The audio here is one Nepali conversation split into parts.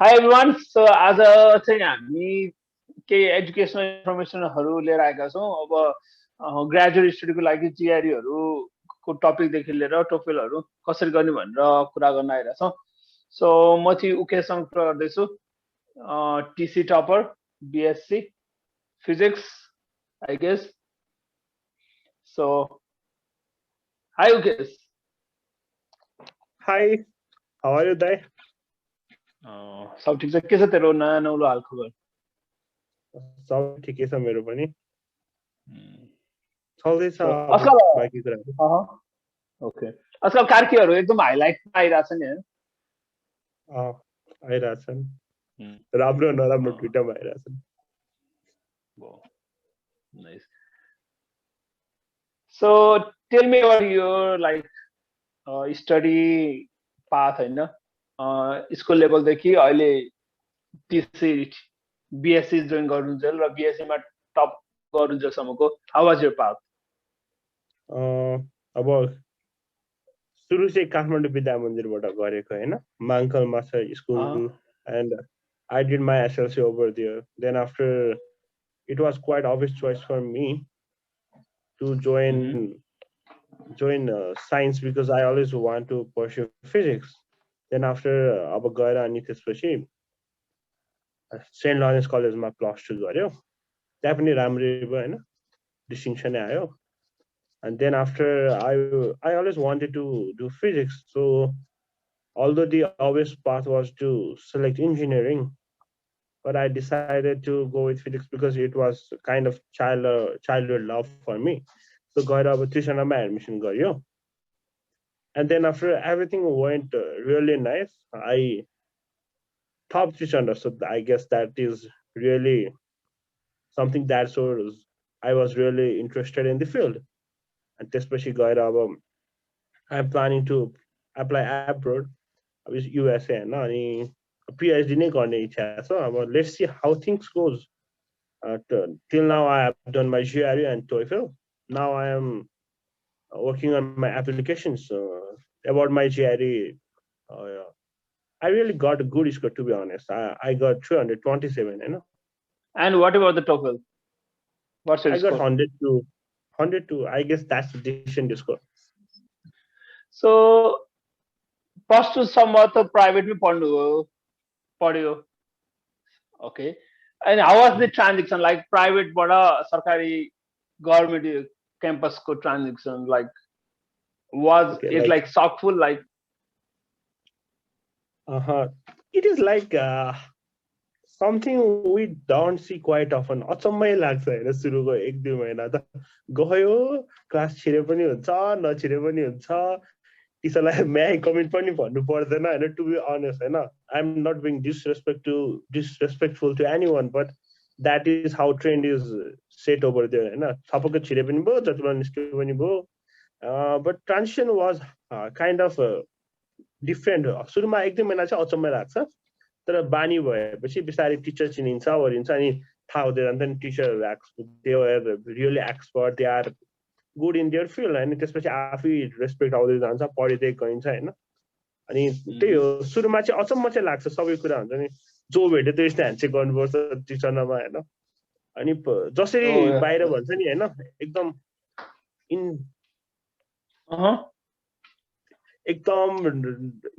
Hi everyone. So आज चाहिँ हामी केही एजुकेसनल इन्फर्मेसनहरू लिएर आएका छौँ। अब ग्रेजुएट स्टडीको लागि जिआरईहरूको टपिकदेखि लिएर टोफेलहरू कसरी गर्ने भनेर कुरा गर्न आइरहेको छौँ। सो म चाहिँ उकेशसँग कुरा गर्दैछु, TC topper, BSc physics I guess. So hi Ukesh. Hi, how are you, Dai? सब ठिक छ? के छ तेरो नयाँ नौलो हाल खबर? सब ठिकै छ मेरो पनि चल्दैछ आजकल बाँकी कुराहरू। ओके, आजकल कार्कीहरू एकदम हाइलाइटमा आइरहेछ नि हैन? आइरहेछन्, राम्रो नराम्रो दुइटामा आइरहेछन्। Nice. So tell me about your study path हैन, स्कुल लेभलदेखि अहिले टिसी बिएससी जोइन गर्नुन्जेल र बिएससी मा टप गर्नुन्जेलसम्मको हाउ वाज योर पाथ? अब सुरु चाहिँ काठमाडौँ विद्या मन्दिरबाट गरेको हैन, माङकलमा छ school, and I did my SLC over there. Then after, it was quite obvious choice for me to join science because I always want to pursue physics. Then after अब गएर अनि त्यसपछि सेन्ट लरेन्स कलेजमा +2 गर्यो, त्यहाँ पनि राम्रै भयो हैन, डिस्टिङसन आयो. And then after, I always wanted to do physics, so although the obvious path was to select engineering, but I decided to go with physics because it was kind of childhood love for me. So गएर अब त्रिशनामा एडमिसन गर्यो. And then after everything went really nice, I top Chandra, so I guess that is really something that shows I was really interested in the field. And त्यसपछि गएर अब I'm planning to apply abroad, USA हैन, अनि PhD नै गर्ने इच्छा छ. अब let's see how things goes. Till now I have done my GRE and TOEFL. Now I am working on my applications. About my GRE, I really got a good score, to be honest. I got 327, you know. And what about the TOEFL? What's your score? I got 102. I guess that's a decent score. So first to somewhat private में पढ्यो. Okay. And how was the transition, like private बाट सरकारी government campus को transition, like was it like shockful, like? It is like something we don't see quite often. अचम्मै लाग्छ हैन, सुरुको 1-2 महिना त गयो, क्लास छिरे पनि हुन्छ, नछिरे पनि हुन्छ, टिचरलाई म्याइ कमेन्ट पनि भन्नु पर्दैन हैन, टु बी अनेस्ट हैन. I'm not being disrespectful to anyone, but that is how trend is set over there हैन. सबैको छिरे पनि भयो, जतिमा निस्क्यो पनि भयो. But transition was kind of different. सुरुमा 1-2 महिना चाहिँ अचम्मै लाग्छ, तर बानी भएपछि बिस्तारै टिचर चिनिन्छ ओरिन्छ अनि थाहा हुँदै जान्छ नि. Teacher they were really expert, they are good in their field हैन. त्यसपछि आफै रेस्पेक्ट आउँदै जान्छ, पढिदै गइन्छ हैन. अनि त्यही हो, सुरुमा चाहिँ अचम्म चाहिँ लाग्छ, सबै कुरा हुन्छ नि, जो भेट्यो त्यो यस्तो ह्यान्डसेक गर्नुपर्छ टिचरमा हैन. अनि जसरी बाहिर भन्छ नि हैन, एकदम एकदम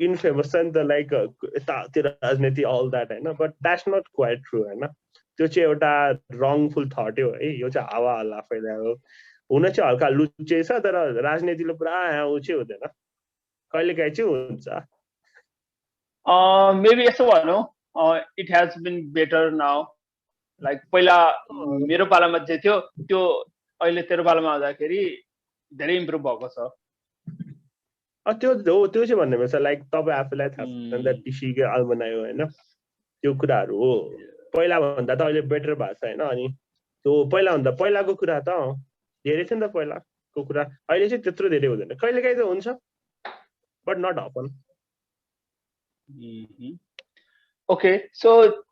इनफेमस छ नि त, लाइक यतातिर राजनीति अल द्याट हैन. But that's not quite true हैन. त्यो चाहिँ एउटा रङफुल थट हो है, यो चाहिँ हावा हल्ला फैलायो. हुन चाहिँ हल्का लुच्चे छ, तर राजनीतिले पुरा उ चाहिँ हुँदैन, कहिलेकाहीँ चाहिँ हुन्छ. मेबी यसो भनौँ, it has been better now. Like पहिला मेरो पालामा जे थियो त्यो अहिले तेरो पालामा आउँदाखेरि धेरै इम्प्रुभ भएको छ. त्यो चाहिँ भन्ने भएछ, लाइक तपाईँ आफूलाई थाहा छ टिसीकै आल्मनाइ हो हैन, त्यो कुराहरू हो. पहिला भन्दा त अहिले बेटर भएको छ हैन. अनि त्यो पहिलाको कुरा त धेरै थियो नि त, पहिलाको कुरा. अहिले चाहिँ त्यत्रो धेरै हुँदैन, कहिलेकाहीँ त हुन्छ, but not often. Okay, so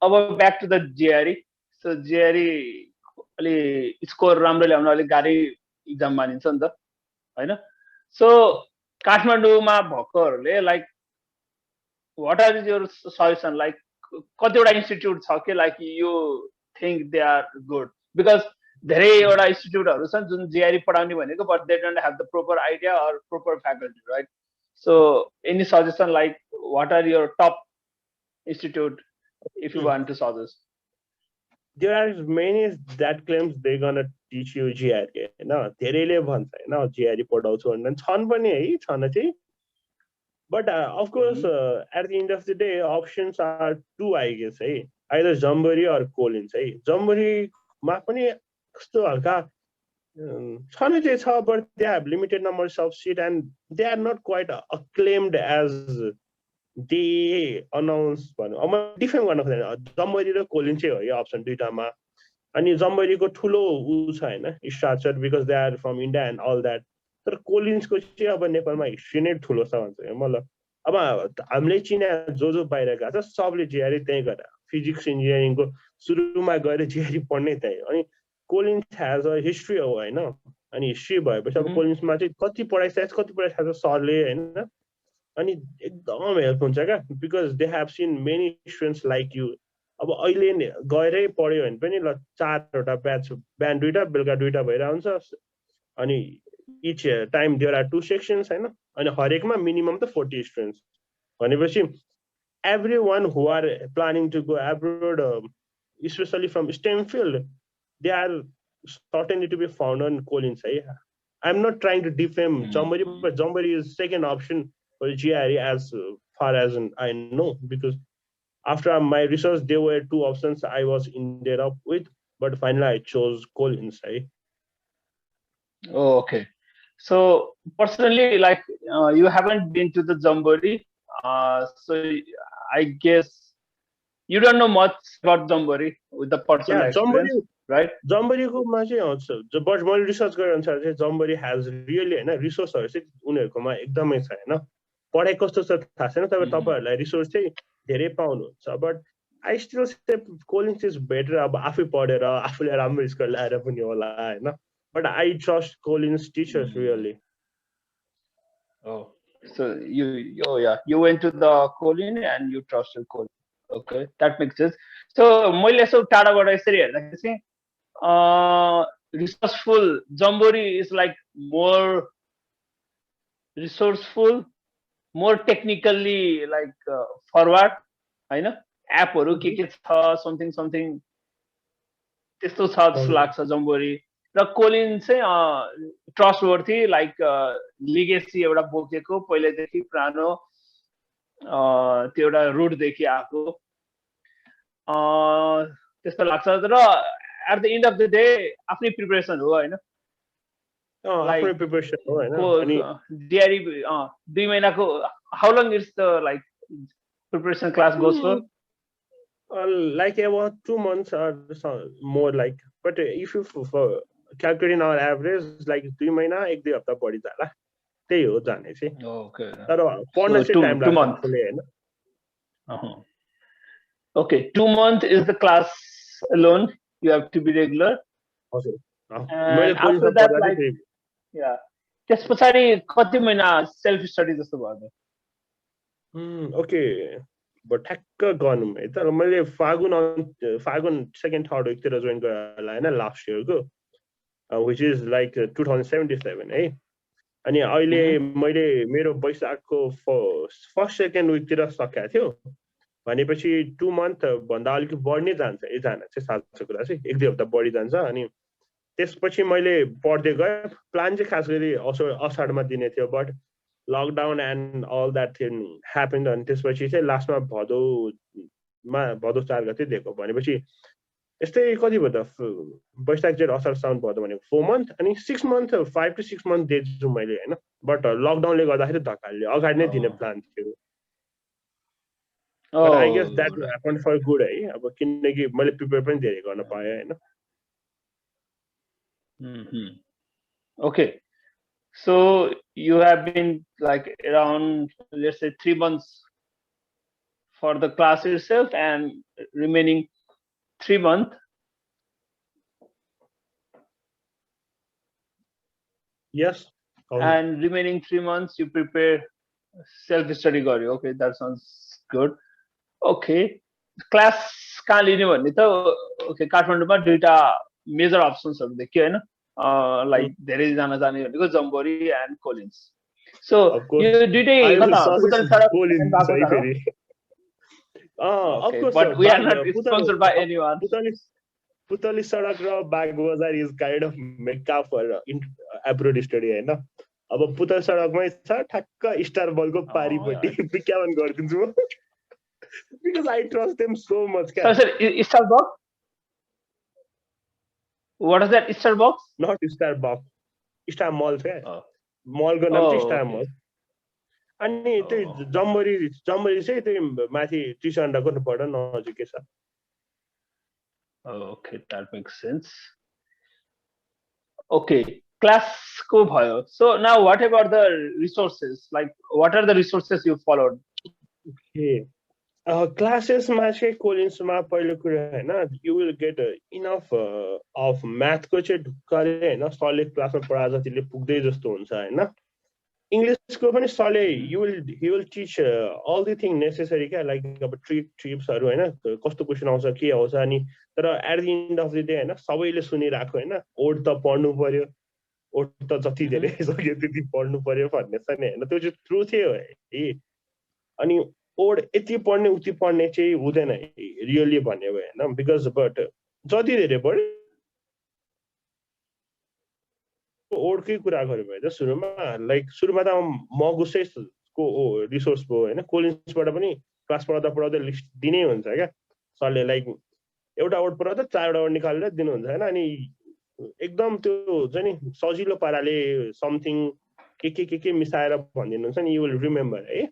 अब back to the GRE. So GRE अलि स्कोर राम्रो ल्याउन अलिक गाह्रै इक्जाम मानिन्छ नि त हैन. सो काठमाडौँमा भएकोहरूले like what are your suggestion, like कतिवटा इन्स्टिट्युट छ कि like you think they are good because धेरैवटा इन्स्टिट्युटहरू छन् जुन जिआरई पढाउने भनेको but they don't have the proper idea or proper faculty right so any suggestion like what are your top institute if you want to suggest? There are many that claims they're gonna teach you GRE. No, धेरैले भन्छ हैन GRE पढाउँछु भनेर छन् पनि है छन चाहिँ. But of course, at the end of the day, options are two, I guess. Hey, either Jamboree or Collins. Hey, Jamboree, मा पनि कस्तो हल्का छन चाहिँ छ, but they have limited numbers of seats and they are not quite acclaimed as they announce. अब डिफेन्ड गर्न खोज्दैन जम्बरी र कोलिन चाहिँ हो यो अप्सन दुईटामा. अनि जम्बरीको ठुलो उ छ हैन structure because they are from India and all that. तर कोलिन्सको चाहिँ अब नेपालमा हिस्ट्री नै ठुलो छ भन्छ मतलब. अब हामीले चिने जो बाहिर गएको छ सबले जिआरई त्यहीँ गरे. फिजिक्स इन्जिनियरिङको सुरुमा गएर जिआरई पढ्नै त्यहीँ. अनि कोलिन्स हेज अ हिस्ट्री हो होइन. अनि हिस्ट्री भएपछि अब कोलिन्समा चाहिँ कति पढाइसकेको छ सरले होइन. अनि एकदम हेल्प हुन्छ क्या because they have seen many students like you. अब अहिले गएरै पढ्यो भने पनि ल 4वटा ब्याच बिहान 2टा बेलुका 2टा भइरहेको हुन्छ. अनि each time there are 2 sections होइन. अनि हरेकमा मिनिमम त 40 स्टुडेन्ट्स भनेपछि every one who are planning to go abroad specially from STEM field they are certainly to be found on Collins है. I am not trying to defame Jamboree, but Jamboree is second option for GRE as far as I know, because after my research there were 2 options I was ended up with, but finally I chose Collins. Right? Oh, okay. So personally, like you haven't been to the Jamboree, so I guess you don't know much about Jamboree with the personal experience, right? Jamboree को मा चाहिँ हुन्छ बट मैले रिसर्च गरे अनुसार चाहिँ जम्बरी हैज रियली हैन रिसोर्सहरु चाहिँ उनीहरुकोमा एकदमै छ हैन. पढाइ कस्तो छ थाहा छैन, तर तपाईहरुलाई रिसोर्स चाहिँ धेरै पाउनुहुन्छ. But I still say Collins is better. अब आफै पढेर आफूले राम्रो स्कोर ल्याएर पनि होला हैन. But I trust Collins teachers really. Oh, so you went to the Colin and you trusted Colin. Okay, that makes sense. So मैले यसो टाढाबाट यसरी हेर्दाखेरि चाहिँ resourceful Jamboree is like more resourceful, more technically like forward हैन. एपहरु के छ समथिङ त्यस्तो छ जस्तो लाग्छ Jamboree. र कोलिन चाहिँ ट्रस्ट वर्थी लाइक लिगेसी एउटा बोकेको पहिलेदेखि पुरानो त्यो एउटा रुटदेखि आएको त्यस्तो लाग्छ. तर at the end of the day आफ्नै प्रिपरेसन हो होइन. आफ्नै प्रिपरेसन हो हैन. अनि डिआरई 2 महिनाको how long is the like preparation class goes for? Like about 2 months or more, like, but if you calculating our average, like 3 महिना 1-2 हप्ता बढी जाला त्यही हो जाने चाहिँ. ओके. तर पढ्न चाहिँ टाइम लाग्छ आफूले हैन. Okay, 2 months is the class alone. You have to be regular. हजुर. And after that, like, yeah. त्यस पछाडि कति महिना सेल्फ स्टडी जस्तो भयो? ओके. बट ठ्याक्क गर्नु है. तर मैले फागुन सेकेन्ड थर्ड विकतिर जोइन गरेँ होला हैन लास्ट इयरको, which is like 2077 है. अनि अहिले मैले मेरो वैशाखको फर्स्ट सेकेन्ड विकतिर सकेको थियो भनेपछि 2 मन्थ भन्दा अलिक बढ्नै जान्छ. एकजना चाहिँ साँचो कुरा चाहिँ 1-2 हप्ता बढी जान्छ. अनि त्यसपछि मैले पढ्दै गएँ. प्लान चाहिँ खास गरी असाढमा दिने थियो, but lockdown and all that thing happened. अनि त्यसपछि चाहिँ लास्टमा भदौ 4 गते दिएको. भनेपछि यस्तै कति भयो त वैशाख जेठ असार साउन भदौ भनेको 4 मन्थ. अनि 6 मन्थ 5 to 6 मन्थ दिएछु मैले हैन. बट लकडाउनले गर्दाखेरि धक्काले अगाडि नै दिने प्लान थियो. But I guess that happened for good है. अब किनकि मैले प्रिपेयर पनि धेरै गर्न पाएँ हैन. Okay, so you have been like around, let's say, 3 months for the class itself and remaining 3 months. Yes. And remaining 3 months you prepare self-study garyo. Okay, that sounds good. Okay, class कहाँ लिने भन्ने त ओके काठमाडौँमा दुईटा मेजर अप्सन्सहरु देखियो हैन लाइक धेरैजना जाने भनेको jamboree and Collins so Of course, यो दुईटै I will कता suggest पुतली सडक Collins भएको है छ फेरि of okay course but we are not sponsored by anyone Putali Sadak र Bag Bazar is kind of mecca for abroad study हैन अब पुतली सडकमै छ ठ्याक्क स्टार बलको पारिपट्टि विज्ञापन गरिदिन्छु म because I trust them so much sir sir Starbucks what is that Starbucks not Starbucks star mall छ मलको नाम चाहिँ स्टार मल अनि त्यो जम्बरी चाहिँ त्यो माथि टिसन्डाको बाट नजिकै छ okay that makes sense okay class ko bhayo so now what about the resources like what are the resources you followed क्लासेसमा चाहिँ कोलिन्समा पहिलो कुरा हैन you will get enough of म्याथको चाहिँ ढुक्कले हैन सरले क्लासमा पढा जतिले पुग्दै जस्तो हुन्छ हैन इङ्ग्लिसको पनि सरले he will teach all the thing necessary क्या लाइक अब ट्रिप्सहरू हैन कस्तो क्वेसन आउँछ के आउँछ अनि तर at the end of the day हैन सबैले सुनिराख्यो हैन ओड त पढ्नु पर्यो ओड त जति धेरै सक्यो त्यति पढ्नु पर्यो भन्ने छ नि हैन त्यो चाहिँ ट्रुथ हो है अनि ओड यति पढ्ने उति पढ्ने चाहिँ हुँदैन रियली भन्ने भयो हैन बिकज बट जति धेरै पढ्यो ओडकै कुरा गर्यो भने त सुरुमा लाइक सुरुमा त मगुसैको रिसोर्स भयो हैन कोलिन्सबाट पनि क्लास पढाउँदा लिस्ट दिनै हुन्छ क्या सरले लाइक एउटा ओड पढाउँदा 4 वटा ओड निकालेर दिनुहुन्छ हैन अनि एकदम त्यो चाहिँ नि सजिलो पाराले समथिङ के मिसाएर भनिदिनुहुन्छ नि यु विल रिमेम्बर है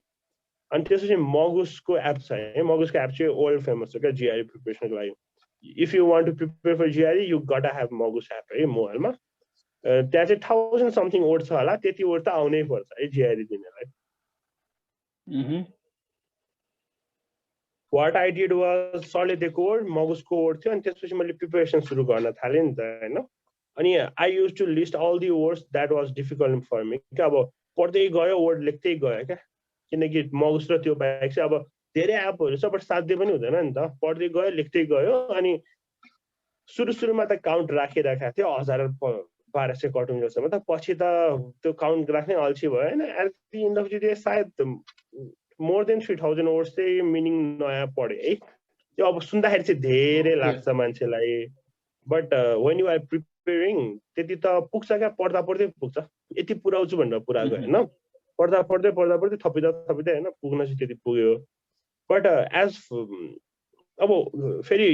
अनि त्यसपछि मगुसको एप छ है मगुसको एप चाहिँ वर्ल्ड फेमस छ क्या जिआरई प्रिपरेसनको लागि if you want to prepare for GRE you got have Magoosh app है मोबाइलमा त्यहाँ चाहिँ 1000 समथिङ ओड छ होला त्यति ओड त आउनै पर्छ है जिआरई दिनेलाई वाट आई डिड वाज सरले दिएको ओड मगुसको ओड थियो अनि त्यसपछि मैले प्रिपरेसन सुरु गर्न थालेँ नि त हैन अनि I use to list all the words that was difficult for me क्या अब पढ्दै गयो वर्ड लेख्दै गयो क्या किनकि मगुस र त्यो बाहेक चाहिँ अब धेरै एपहरू छ बट साध्य पनि हुँदैन नि त पढ्दै गयो लेख्दै गयो अनि सुरुमा त काउन्ट राखिराखेको थियो 1200 कटुङ जस्तोमा त पछि त त्यो काउन्ट राख्नै अल्छी भयो हैन at the end of the day सायद मोर देन 3000 वर्ड्स चाहिँ मिनिङ नयाँ पढे है त्यो अब सुन्दाखेरि चाहिँ धेरै लाग्छ मान्छेलाई but when you are preparing त्यति त पुग्छ क्या पढ्दा पढ्दै पुग्छ यति पुऱ्याउँछु भनेर पुऱ्याएको हैन पढ्दा पढ्दै थपिँदै हैन पुग्न चाहिँ त्यति पुग्यो बट एज अब फेरि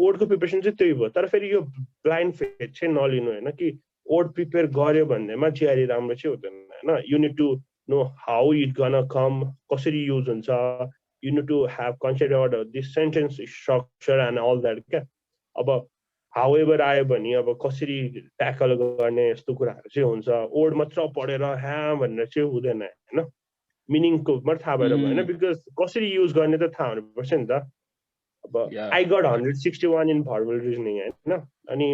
ओडको प्रिपरेसन चाहिँ त्यही भयो तर फेरि यो ब्लाइन्ड फेथ चाहिँ नलिनु हैन कि ओड प्रिपेयर गर्यो भन्नेमा जिआरई राम्रो चाहिँ हुँदैन हैन you need to know how it gonna come कसरी युज हुन्छ you need to have concept about this sentence structure and all that क्या अब हाउएभर आयो भने अब कसरी ट्याकल गर्ने यस्तो कुराहरू चाहिँ हुन्छ ओड मात्र पढेर ह्या भनेर चाहिँ हुँदैन हैन मिनिङको मात्र थाहा भएर भएन बिकज कसरी युज गर्ने त थाहा हुनुपर्छ नि त अब I got 161 in verbal reasoning हैन अनि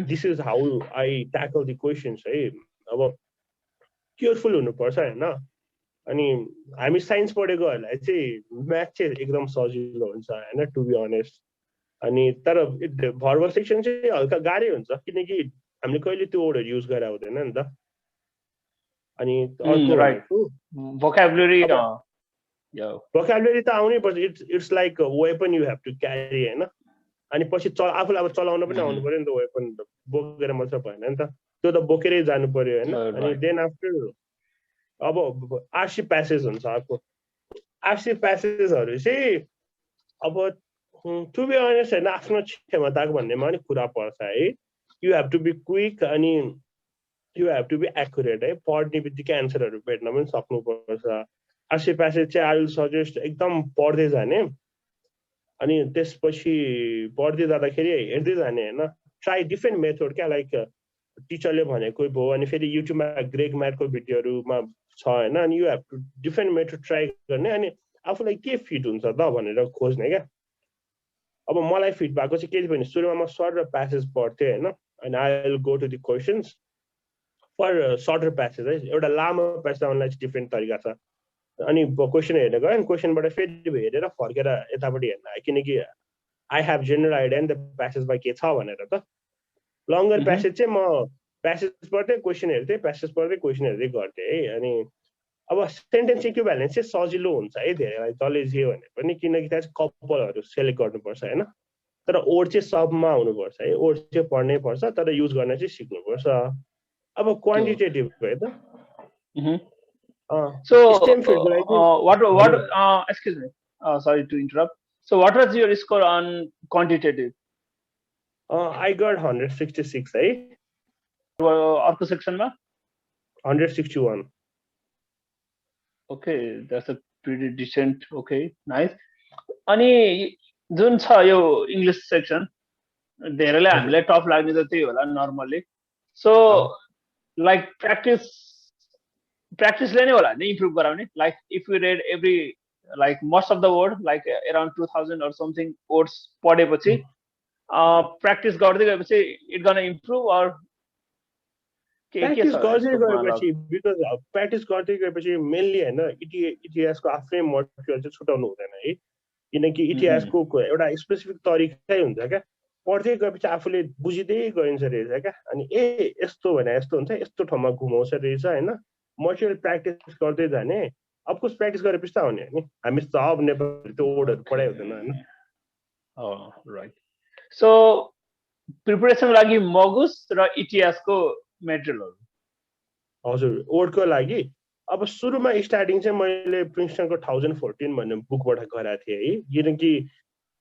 this is how I tackle the questions है अब केयरफुल हुनुपर्छ हैन अनि हामी साइन्स पढेकोहरूलाई चाहिँ म्याथ चाहिँ एकदम सजिलो हुन्छ हैन टु बी अनेस्ट अनि तर भर्बल सेक्सन चाहिँ हल्का गाह्रै हुन्छ किनकि हामीले कहिले त्यो ओडहरू युज गरेर हुँदैन नि त अनि अर्को भोकाबुलरी त आउनै पर्छ it's like weapon you have to carry हैन अनि पछि आफूलाई अब चलाउन पनि आउनु पर्यो नि त वेपन बोकेर मात्र भएन नि त त्यो त बोकेरै जानु पर्यो हैन अनि देन आफ्टर अब आरसी प्यासेज हुन्छ अर्को आरसी प्यासेजहरू चाहिँ अब टु बी अनेस्ट हैन आफ्नो क्षमताको भन्नेमा पनि कुरा पर्छ है you have to be quick अनि you have to be accurate है पढ्ने बित्तिकै एन्सरहरू भेट्न पनि सक्नुपर्छ आरसी प्यासेज चाहिँ आई विल सजेस्ट एकदम पढ्दै जाने अनि त्यसपछि पढ्दै जाँदाखेरि हेर्दै जाने हैन ट्राई डिफ्रेन्ट मेथड क्या लाइक टिचरले भनेको भयो अनि फेरि युट्युबमा ग्रेग म्याटको भिडियोहरूमा छ हैन अनि you have to different method try गर्ने अनि आफूलाई के फिट हुन्छ त भनेर खोज्ने क्या अब मलाई फिट भएको चाहिँ के भने सुरुमा म सर्ट र प्यासेज पढ्थेँ हैन अनि I will go to the questions for shorter passage है एउटा लामो प्यासेज आउनलाई चाहिँ डिफ्रेन्ट तरिका छ अनि क्वेसन हेर्न गयो अनि क्वेसनबाट फेरि हेरेर फर्केर यतापट्टि हेर्न आयो किनकि आई हेभ जेनरल आइडिया नि त प्यासेजमा के छ भनेर त लङ्गर प्यासेज चाहिँ म प्यासेज पढ्दै क्वेसन हेर्दै प्यासेज पढ्दै क्वेसन हेर्दै गर्थेँ है अनि अब सेन्टेन्स इक्विभ्यालेन्स चाहिँ सजिलो हुन्छ है धेरैलाई जसले जे भने पनि किनकि त्यहाँ चाहिँ कपलहरू सेलेक्ट गर्नुपर्छ होइन तर ओड चाहिँ सबमा हुनुपर्छ है ओड चाहिँ पढ्नै पर्छ तर युज गर्न चाहिँ सिक्नुपर्छ अब क्वान्टिटेटिभ है त So, STEM field like excuse me, sorry to interrupt. So, what was your score on quantitative? I got 166, eh? Arco section ma? 161. Okay, that's a pretty decent. Okay, nice. Ani जुन छ यो English section, धेरैले हामीलाई टफ लाग्ने त त्यही होला normally. So, like practice-ले नै होला नि improve गराउने. Like if we read like most of the word, like around 2000 or something words पढेपछि practice गर्दै गएपछि it gonna improve or practice गर्दै गएपछि because practice गर्दै गएपछि mainly हैन इतिहासको आफ्नै मटेरियल चाहिँ छुटाउनु हुँदैन है किनकि इतिहासको एउटा स्पेसिफिक तरिकै हुन्छ क्या पढ्दै गएपछि आफूले बुझिदै गइन्छ रहेछ क्या अनि यस्तो भने यस्तो हुन्छ यस्तो ठाउँमा घुमाउँछ रहेछ हैन मटेरियल प्र्याक्टिस गर्दै जाने अफकोर्स प्र्याक्टिस गरेपछि त आउने हैन हामी सब नेपाली त्यो वर्डहरु पढाइ हुँदैन हैन राइट सो प्रिपरेसन लागि मगुस र इतिहासको मेटेरियलहरु हजुर वर्डको लागि अब सुरुमा स्टार्टिङ चाहिँ मैले प्रिन्सटनको 1014 भन्ने बुकबाट गराएको थिएँ है किनकि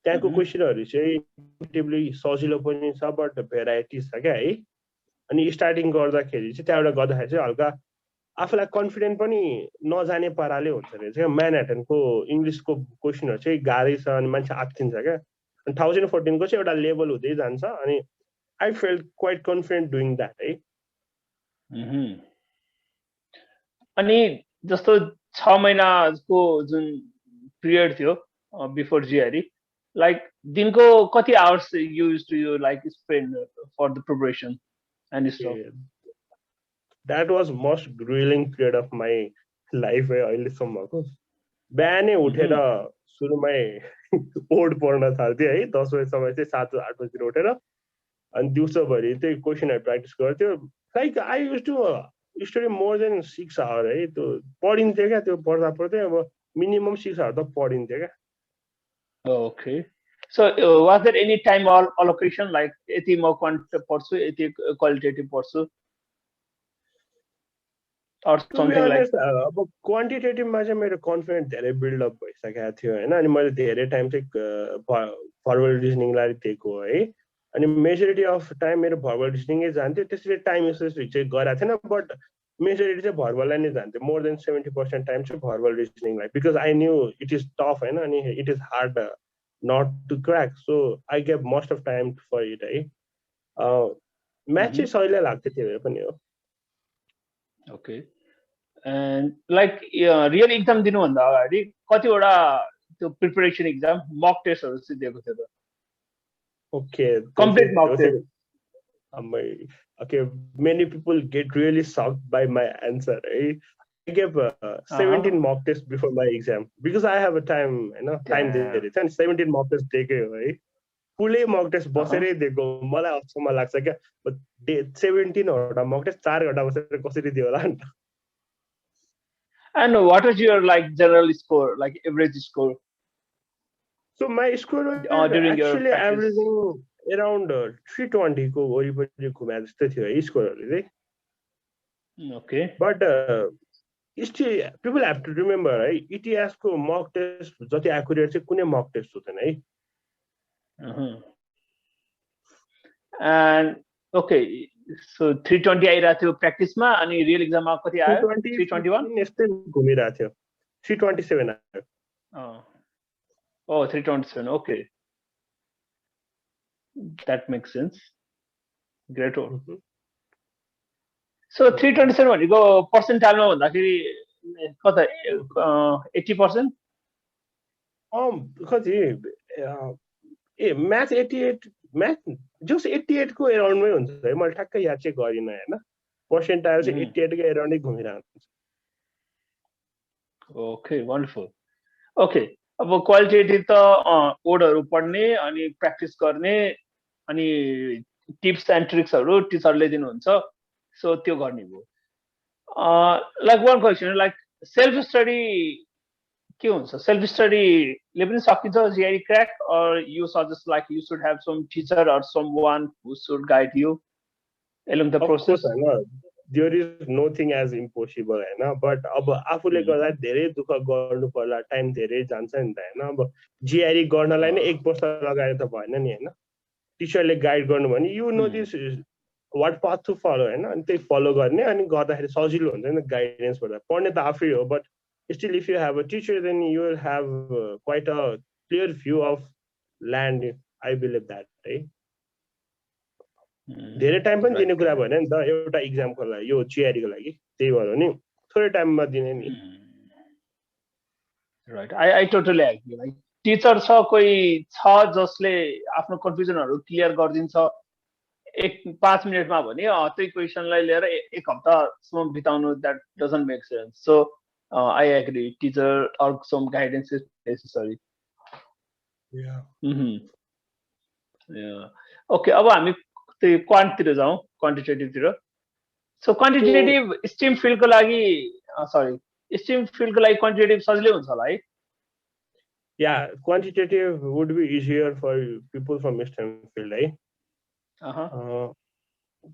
त्यहाँको क्वेशनहरु चाहिँ रिलेटिभली सजिलो पनि छ बट भेराइटी छ क्या है अनि स्टार्टिङ गर्दाखेरि चाहिँ त्यहाँबाट गर्दाखेरि चाहिँ हल्का आफूलाई कन्फिडेन्ट पनि नजाने पाराले हुन्छ रहेछ क्या म्यानहट्टनको इङ्ग्लिसको क्वेशनहरु चाहिँ गाह्रै छ अनि मान्छे आत्तिन्छ क्या अनि 1014 को चाहिँ एउटा लेभल हुँदै जान्छ अनि I felt quite confident doing that है अनि जस्तो 6 महिनाको जुन पिरियड थियो बिफोर जीआरई लाइक दिनको कति hours you use to you like spend for the preparation and stuff that was most grueling period of my life अहिलेसम्मको बिहानै उठेर सुरुमै ओड पढ्न थाल्थेँ है 10 बजेसम्म चाहिँ 7-8 बजेतिर उठेर अनि दिउँसोभरि चाहिँ क्वेशनहरु प्र्याक्टिस गर्थ्यो like I use to study more than 6 hour है त्यो पढिन्थ्यो क्या त्यो पढ्दा पढ्दै अब मिनिमम 6 आवर त पढिन्थ्यो क्या okay so was there any time allocation like यति म क्वान्टिटेटिभ पढ्छु यति क्वालिटेटिभ पढ्छु or something like अब क्वान्टिटेटिभमा चाहिँ मेरो कन्फिडेन्स धेरै बिल्ड अप भइसकेको थियो हैन अनि मैले धेरै टाइम चाहिँ फर्मल रिजनिङलाई दिएको है अनि मेजोरिटी अफ टाइम मेरो भर्बल रिजनिङै जान्थ्यो त्यसरी टाइम यसरी चाहिँ गराएको थिएन बट मेजोरिटी चाहिँ भर्बललाई नै जान्थ्यो मोर देन 70% टाइम चाहिँ भर्बल रिजनिङलाई because I knew it is tough हैन अनि it is hard not to crack so I gave most of time for it है म्याथ चाहिँ सजिलै लाग्थ्यो त्यो पनि हो okay and like real exam दिनुभन्दा अगाडि कतिवटा त्यो प्रिपरेसन एक्जाम मक टेस्टहरु चाहिँ दिएको थियो त okay complete mock test okay many people get really shocked by my answer I gave 17 mock tests before my exam because I have a time time there it's 17 mock tests दिएकै हो है फुलै मक टेस्ट बसेरै दिएको मलाई अचम्म लाग्छ क्या 17 वटा मक टेस्ट 4 घण्टा बसेर कसरी दियो होला नि And what was your like general score, like average score? So my score was during actually averaging around 320 को वरिपरि घुमे जस्तो थियो है स्कोरहरु चाहिँ Okay. But still people have to remember है इतिहासको मक टेस्ट जति एक्युरेट चाहिँ कुनै मक टेस्ट हुँदैन है And okay, so 320 आइरहेको थियो प्र्याक्टिसमा अनि रियल एक्जाममा कति आयो 321 यस्तै घुमिरहेको थियो 327 आयो Oh 327 okay that makes sense great so 327 भनेको पर्सेन्टाइलमा भन्दाखेरि कता 80% कति म्याथ 88 म्याथ जस 88 को एराउन्डमै हुन्छ है मैले ठ्याक्कै याद चाहिँ गरिन हैन पर्सेन्टाइल चाहिँ 88 को एराउन्डै घुमिरहेको हुन्छ Okay, wonderful. Okay, अब क्वालिटेटिभ त कोडहरू पढ्ने अनि प्र्याक्टिस गर्ने अनि टिप्स एन्ड ट्रिक्सहरू टिचरले दिनुहुन्छ, सो त्यो गर्ने भयो. Like one question, like self study के हुन्छ? सेल्फ स्टडीले पनि सकिन्छ जिआरई crack, or you suggest like you should have some teacher or someone who should guide you along the Of process? course, होइन, there is nothing as impossible, होइन, but अब आफूले गर्दा धेरै दुःख गर्नु पर्ला, टाइम धेरै जान्छ नि त, होइन. अब जिआरई गर्नलाई नै 1 वर्ष लगाएर त भएन नि, होइन. टिचरले गाइड गर्नु भने you know this what path to follow, होइन, अनि त्यही फलो गर्ने, अनि गर्दाखेरि सजिलो हुन्छ नि गाइडेन्सबाट. पढ्ने त आफै हो, but still if you have a teacher then you will have quite a clear view of land, I believe that, है. धेरै टाइम पनि दिने कुरा भएन नि त एउटा इक्जामको लागि, यो जिआरईको लागि, त्यही भएर नि थोरै टाइममा दिने नि. Right, I totally agree. Like teacher छ कोही छ जसले आफ्नो कन्फ्युजनहरू क्लियर गरिदिन्छ 5 मिनटमा भने त्यही क्वेसनलाई लिएर 1 हप्तासम्म बिताउनु, that doesn't make sense. So I agree, teacher or some guidance is necessary. Okay, अब हामी त्यो क्वान्टतिर जाउँ, क्वान्टिटेटिभतिर. सो क्वान्टिटेटिभ स्ट्रिम फिल्डको लागि, स्ट्रिम फिल्डको लागि क्वान्टिटेटिभ सजिलै हुन्छ होला है? Yeah, quantitative would be easier for people from STEM field, है.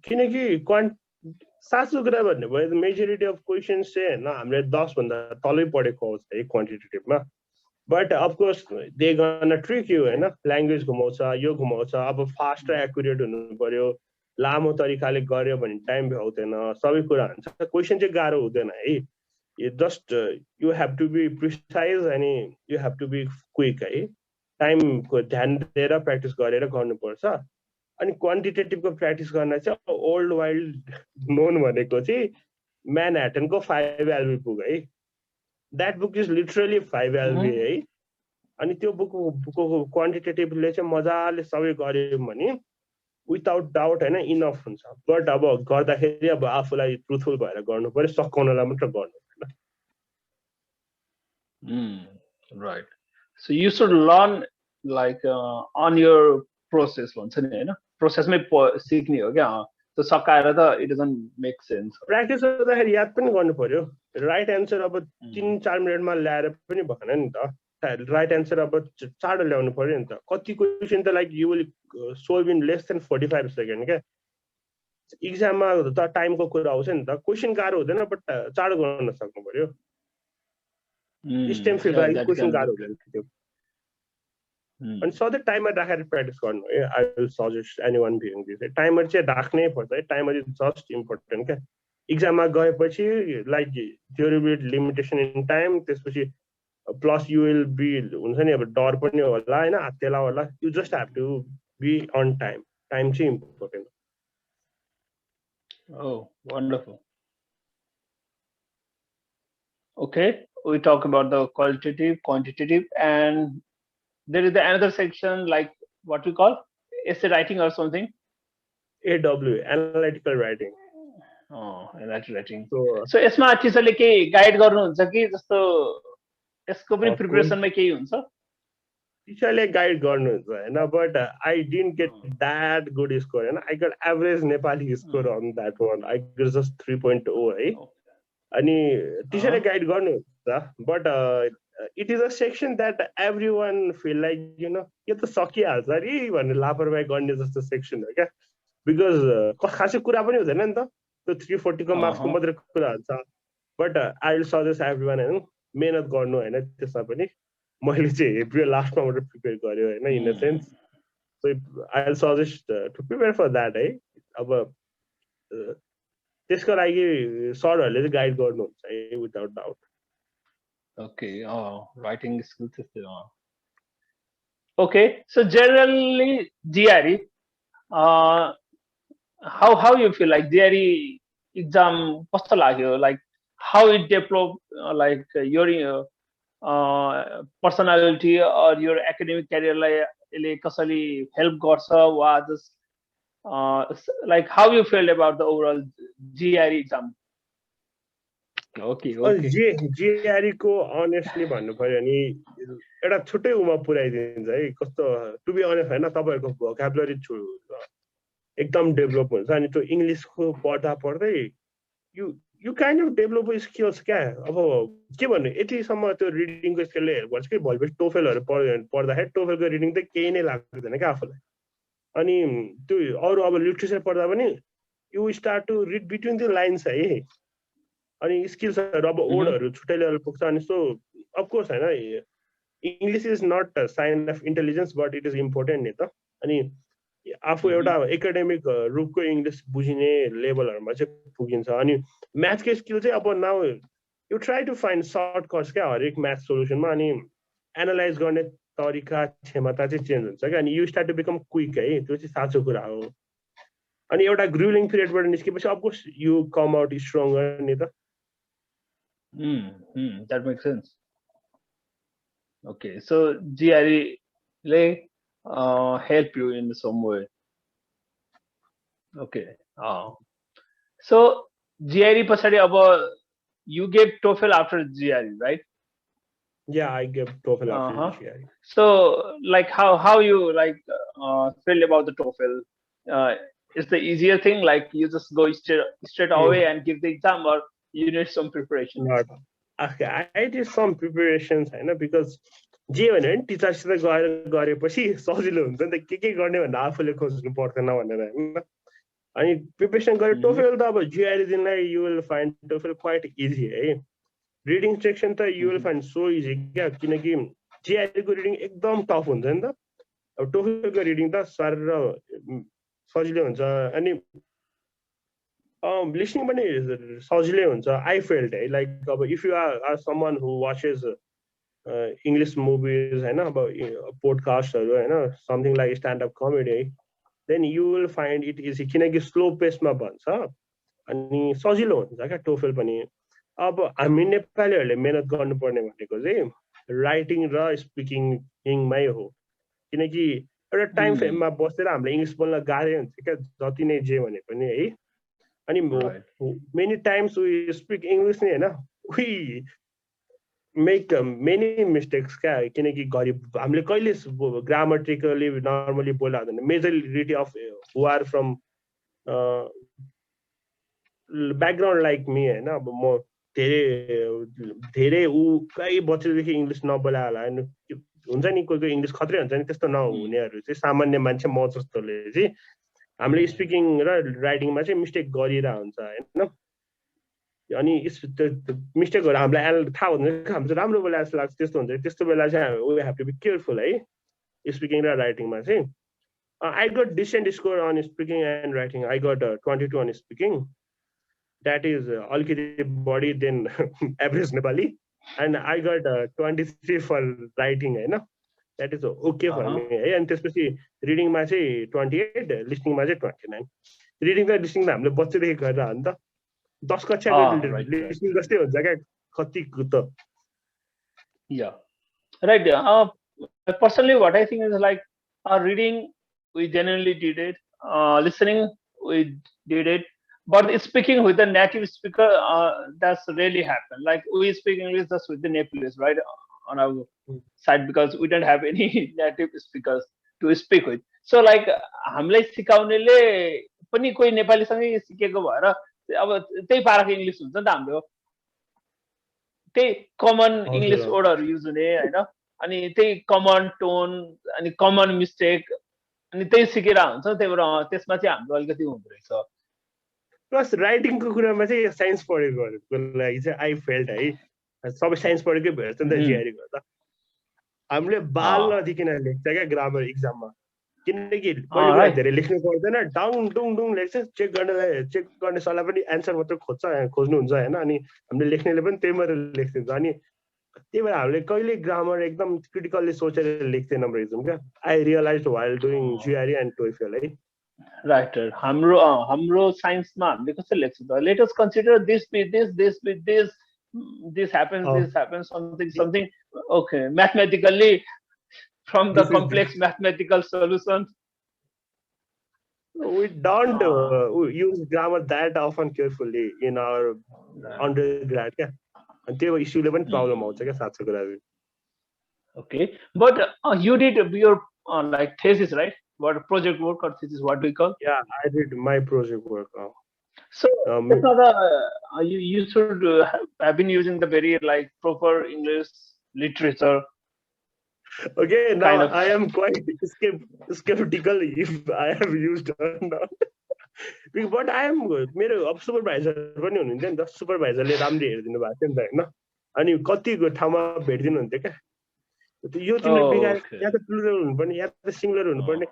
किनकि साँचो कुरा भन्ने भयो, मेजोरिटी अफ क्वेसन्स चाहिँ होइन हामीले 10 भन्दा तलै पढेको आउँछ है क्वान्टिटेटिभमा. But of course they gonna trick you, होइन, ल्याङ्ग्वेज घुमाउँछ, यो घुमाउँछ. अब फास्ट र एक्युरेट हुनु पर्यो, लामो तरिकाले गर्यो भने टाइम भ्याउँदैन, सबै कुरा हुन्छ. क्वेसन चाहिँ गाह्रो हुँदैन है. Just you have to be precise अनि you have to be quick, है. टाइमको ध्यान दिएर प्र्याक्टिस गरेर गर्नुपर्छ. अनि क्वान्टिटेटिभको प्र्याक्टिस गर्न चाहिँ ओल्ड वाइल्ड नोन भनेको चाहिँ म्यानह्याटनको 5 LV बुक, है. That book is literally 5 LV, है. अनि त्यो बुकको क्वान्टिटेटिभले चाहिँ मजाले सबै गर्यो भने विदाउट डाउट, होइन, इनफ हुन्छ. बट अब गर्दाखेरि अब आफूलाई ट्रुथफुल भएर गर्नु पर्यो, सकाउनलाई मात्र गर्नु पर्यो. Right, so you should learn like on your process भन्छ नि, होइन, प्रोसेसमै सिक्ने हो क्या. त्यो सकाएर त it doesn't make sense. Practice गर्दाखेरि याद पनि गर्नु पर्यो. राइट एन्सर अब 3-4 मिनटमा ल्याएर पनि भएन नि त. राइट एन्सर अब चाँडो ल्याउनु पर्यो नि त. कति क्वेसन त like you will solve in less than 45 second क्या. इक्जाममा त टाइमको कुरा आउँछ नि त. क्वेसन गाह्रो हुँदैन, बट चाँडो गर्न सक्नु पर्यो. स्टेम फिल्डको लागि क्वेसन गाह्रो हुँदैन त्यो. अनि सधैँ टाइमर राखेर प्र्याक्टिस गर्नु है. I will suggest anyone viewing this, timer चाहिँ राख्नै पर्छ है. टाइमर इज जस्ट इम्पोर्टेन्ट क्या. इक्जाममा गएपछि like there will be limitation in time, त्यसपछि प्लस यु विल बी हुन्छ नि अब डर पनि होला, होइन, हात्तेला होला. You just have to be on time. Time चाहिँ important. Oh, wonderful. Okay, we talk about the qualitative, quantitative, and there is another section like what we call essay writing or something. AW, analytical writing. Analytical writing. So यसमा टिचरले केही गाइड गर्नुहुन्छ कि जस्तो यसको पनि प्रिपरेसनमा केही हुन्छ? टिचरले गाइड गर्नुहुन्छ, होइन, but I didn't get that good score, होइन. I got average Nepali score on that one. I got just 3.0, है. अनि टिचरले गाइड गर्नुहुन्छ, but it is a section that every one feel like you know यो त सकिहाल्छ अरे भनेर लापरवाही गर्ने जस्तो सेक्सन हो क्या. बिकज खासै कुरा पनि हुँदैन नि त. त्यो 340 को मार्क्सको मात्रै कुरा हुन्छ. But I will suggest every one, होइन, मेहनत गर्नु, होइन. त्यसमा पनि मैले चाहिँ हेप्यो लास्टमा मात्रै प्रिपेयर गर्यो, होइन, in a sense. So I will suggest to prepare for that, है. अब त्यसको लागि सरहरूले चाहिँ गाइड गर्नुहुन्छ है, without doubt. Okay, writing skill त्यस्तै. Okay, so generally GRE, how you feel like GRE exam कस्तो लाग्यो? Like how it develop like your personality or your academic career लाई यसले कसरी help गर्छ वा just like how you feel about the overall GRE exam? Okay, अनि okay. GRE को अनेस्टली भन्नु पर्यो भने एउटा छुट्टै उमा पुऱ्याइदिन्छ है कस्तो टु बी अनेस्ट होइन तपाईँहरूको भोकाबुलरी एकदम डेभलप हुन्छ अनि त्यो इङ्ग्लिसको पढ्दा पढ्दै you you kind of develop skills क्या अब के भन्नु यतिसम्म त्यो रिडिङको स्किलले हेल्प गर्छ कि भोलिपर्सि टोफेलहरू पढ्दाखेरि टोफेलको रिडिङ त केही नै लाग्दैन क्या आफूलाई अनि त्यो अरू अब लिट्रेचर पढ्दा पनि you start to read between the lines है अनि स्किल्सहरू अब ओडहरू छुट्टै लेभल पुग्छ अनि सो अफकोर्स होइन English is not sign of intelligence but it is important नि त अनि आफू एउटा एकाडेमिक रूपको इङ्ग्लिस बुझिने लेभलहरूमा चाहिँ पुगिन्छ अनि म्याथको स्किल चाहिँ अब now you try to find shortcuts क्या हरेक म्याथ सोल्युसनमा अनि एनालाइज गर्ने तरिका क्षमता चाहिँ चेन्ज हुन्छ क्या अनि you start to become quick है त्यो चाहिँ साँचो कुरा हो अनि एउटा ग्रुलिङ पिरियडबाट निस्केपछि of course you come out stronger नि त That makes sense. Okay, so GRE help you in some way. Okay. So GRE pasadi you gave TOEFL after GRE, right? Yeah, I gave TOEFL after GRE. So like how you feel about the TOEFL? Is the easier thing like you just go straight away and give the exam, or you need some preparation? Not. Okay, I did some preparations, होइन because जे भने नि टिचरसित गएर गरेपछि सजिलो हुन्छ नि त के गर्ने भनेर आफूले खोज्नु पर्दैन भनेर होइन अनि प्रिपरेसन गरेर टोफेल त अब GRE दिनलाई you will find TOEFL quite easy है रिडिङ सेक्सन त you will find so easy क्या किनकि GRE को रिडिङ एकदम टफ हुन्छ नि त अब टोफेलको रिडिङ त साह्रै सजिलो हुन्छ अनि लिसनिङ पनि सजिलै हुन्छ आई फेल्ट है लाइक अब if you are someone who watches English movies होइन अब पोडकास्टहरू होइन समथिङ लाइक स्ट्यान्डअप कमेडी है then you will find it easy किनकि स्लो पेसमा भन्छ अनि सजिलो हुन्छ क्या टोफेल पनि अब हामी नेपालीहरूले मेहनत गर्नुपर्ने भनेको चाहिँ राइटिङ र स्पिकिङमै हो किनकि एउटा टाइम फ्रेममा बसेर हामीले इङ्ग्लिस बोल्न गाह्रै हुन्छ क्या जति नै जे भने पनि है अनि many times we speak English नै होइन वी मेक मेनी मिस्टेक्स क्या किनकि हामीले कहिले ग्रामटिकली नर्मली बोल्दा हुँदैन majority of who are from background like me होइन अब म धेरै कहीँ बच्चेदेखि इङ्ग्लिस नबोला होला हुन्छ नि कोही कोही इङ्ग्लिस खत्रै हुन्छ नि त्यस्तो नहुनेहरू चाहिँ सामान्य मान्छे म जस्तोले चाहिँ हामीले स्पिकिङ र राइटिङमा चाहिँ मिस्टेक गरिरहेको हुन्छ होइन अनि मिस्टेकहरू हामीलाई थाहा हुँदैन हाम्रो चाहिँ राम्रो बोला जस्तो लाग्छ त्यस्तो हुन्छ त्यस्तो बेला चाहिँ we have to be careful है स्पिकिङ र राइटिङमा चाहिँ I got decent score on speaking and writing I got 22 on speaking that is अलिकति बढी than average Nepali and I got 23 for writing होइन that is okay for me है अनि त्यसपछि रिडिङमा चाहिँ 28 लिसनिङमा चाहिँ 29 रिडिङ र लिसनिङ त हामीले बच्चैदेखि गरेर हो नि त 10 कक्षाको लिसनिङ जस्तै हुन्छ क्या कतिको त right. Personally what I think is like reading we genuinely did it, listening we did it, but speaking with a native speaker that's really happened. Like we speak English just with the Nepalese, right, on our side because we don't have any native speakers to speak with. So like हामीलाई सिकाउनेले पनि कोही नेपालीसँगै सिकेको भएर अब त्यही पाराको इङ्ग्लिस हुन्छ नि त हाम्रो त्यही कमन इङ्ग्लिस वर्डहरू युज हुने होइन अनि त्यही कमन टोन अनि कमन मिस्टेक अनि त्यही सिकेर हुन्छ त्यही भएर त्यसमा चाहिँ हाम्रो अलिकति हुँदो रहेछ प्लस राइटिङको कुरामा चाहिँ साइन्स पढेकोहरूको लागि चाहिँ आई फेल्ट है सबै साइन्स पढेकै भेट्छ नि त GRE गर्दा हामीले बाल नदिकन लेख्छ क्या ग्रामर इक्जाममा किनकि कहिले धेरै लेख्नु पर्दैन डाउन डुङ डुङ लेख्छ चेक गर्ने सल्लाह पनि एन्सर मात्र खोज्नुहुन्छ होइन अनि हामीले लेख्नेले पनि त्यही मात्र लेखिदिन्छ अनि त्यही भएर हामीले कहिले ग्रामर एकदम क्रिटिकल्ली सोचेर लेख्दैनौँ रहेछौँ क्या I realize while doing GRE and TOEFL है राइट हाम्रो साइन्समा हामीले कसरी लेख्छ त let us consider this with this happens something okay mathematically from the complex mathematical solutions We don't use grammar that often carefully in our undergrad. And त्यो इस्युले पनि प्रब्लम आउँछ क्या साँच्चै कुरा चाहिँ. Okay, but you did your like thesis, right? What project work or thesis? What do you call? Yeah, I did my project work. So that's not a, you should have been using the very like proper English literature. Okay, now kind of. I am quite skeptical if I have used or not. But I am मेरो अब सुपरभाइजर पनि हुनुहुन्थ्यो नि त, सुपरभाइजरले राम्ररी हेरिदिनु भएको थियो नि त होइन, अनि कतिको ठाउँमा भेटिदिनु हुन्थ्यो क्या. यो तिमीले बिगार या त प्लुरल हुनुपर्ने या त सिङ्गुलर हुनुपर्ने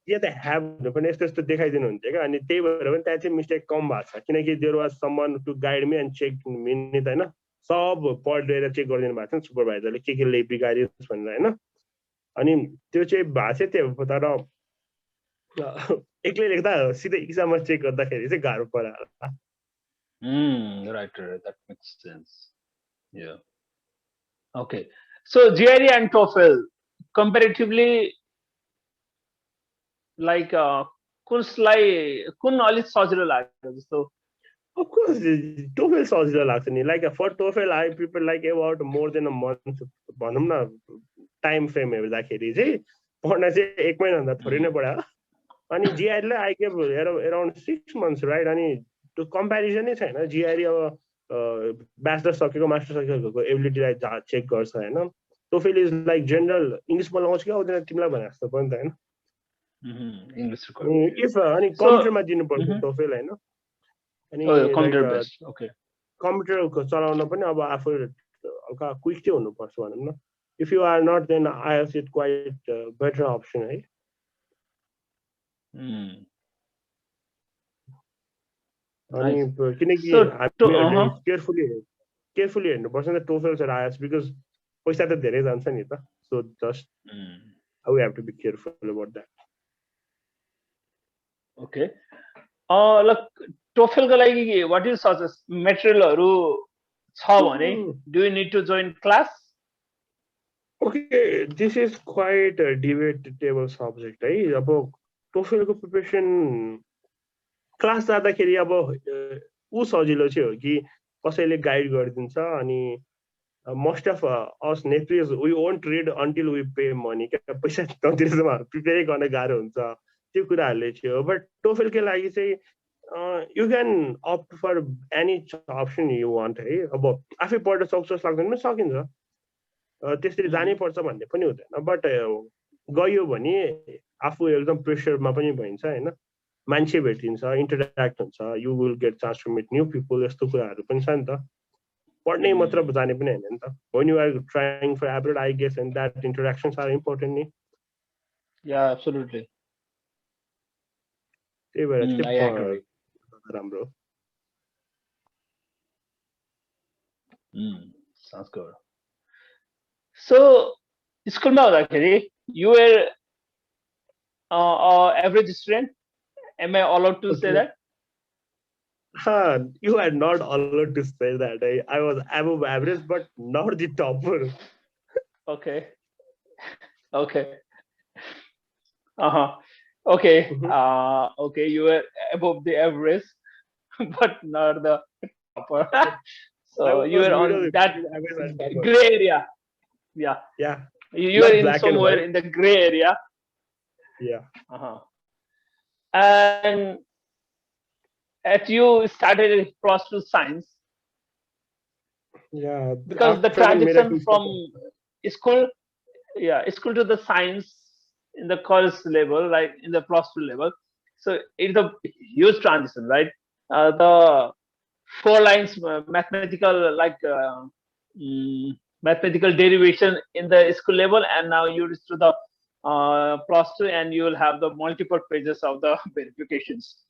या त ह्याभ हुनुपर्ने यस्तो यस्तो देखाइदिनु हुन्थ्यो क्या. अनि त्यही भएर पनि त्यहाँ चाहिँ मिस्टेक कम भएको छ, किनकि there was someone to guide me and check me नि त होइन. सब पढेर चेक गरिदिनु भएको थियो नि सुपरभाइजरले के बिगारियोस् भनेर होइन. अनि त्यो चाहिँ भएको थियो त्यो, तर एक्लै लेख्दा सिधै इक्जाममा चेक गर्दाखेरि चाहिँ गाह्रो पऱ्यो. Right, that makes sense. Yeah. Okay. So GRE and TOEFL comparatively, like कुन अलिक सजिलो लाग्यो जस्तो? Of course, TOEFL सजिलो लाग्छ नि. Like for TOEFL, I prepare like about more than a month. भनौँ न टाइम फ्रेम हेर्दाखेरि चाहिँ पढ्न चाहिँ 1 महिनाभन्दा थोरै नै पढ्यो. अनि GRE I gave around 6 months, right. अनि त्यो कम्पेरिजनै छैन. GRE अब ब्याचलर सकेको मास्टर सकेको एबिलिटीलाई चेक गर्छ होइन. TOEFL is like general English बोल्न आउँछ कि आउँदैन तिमीलाई भने जस्तो पनि त होइन. इफ अनि कम्प्युटरमा दिनुपर्छ TOEFL होइन. अनि कम्प्युटर चलाउन पनि अब आफू हल्का क्विक चाहिँ हुनुपर्छ भनौँ न. If you are not then I have it quite better option है. अनि किनकि हामीले केयरफुली हेर्नुपर्छ नि त TOEFL र IELTS, बिकज पैसा त धेरै जान्छ नि त. So just we have to be careful about that. Okay. TOEFL को लागि व्हाट इज सजेस्ट मेटेरियलहरु छ भने do you need to join class? Okay, this is quite a debatable subject है. अब TOEFL को प्रिपरेसन क्लास जाँदाखेरि अब ऊ सजिलो चाहिँ हो कि कसैले गाइड गरिदिन्छ. अनि मोस्ट अफ अस नेप्रिज we won't read until we pay money. क्या पैसा नतिरेसम्म प्रिपेरै गर्न गाह्रो हुन्छ. त्यो कुराहरूले चाहिँ हो. बट TOEFL को लागि चाहिँ you can opt for any option you want है. अब आफै पढ्न सक्छु जस्तो लाग्दैन पनि सकिन्छ. त्यसरी जानै पर्छ भन्ने पनि हुँदैन. बट गयो भने आफू एकदम प्रेसरमा पनि भइन्छ होइन. मान्छे भेटिन्छ, इन्टरेक्ट हुन्छ, you will get chance to meet new people. यस्तो कुराहरू पनि छ नि त. पढ्नै मात्र जाने पनि होइन नि त. When you are trying for abroad I guess and that interactions are important नि. Yeah absolutely. त्यही भएर चाहिँ राम्रो. Sounds good. So, स्कुलमा हुँदाखेरि you were average student? Am I allowed to say that? You are not allowed to say that. I was above average, but not the topper. Okay. Okay. Okay. Okay, you were above the average, but not the topper. So you were on that gray area. Yeah. Yeah. You were in somewhere in the gray area. Yeah. And at you started plus two science. Yeah. Because the transition from school to the science in the college level, like in the plus two level, so it's a huge transition, right? The 4 lines mathematical mathematical derivation in the school level, and now you reach to the plus two, and you will have the multiple pages of the verifications,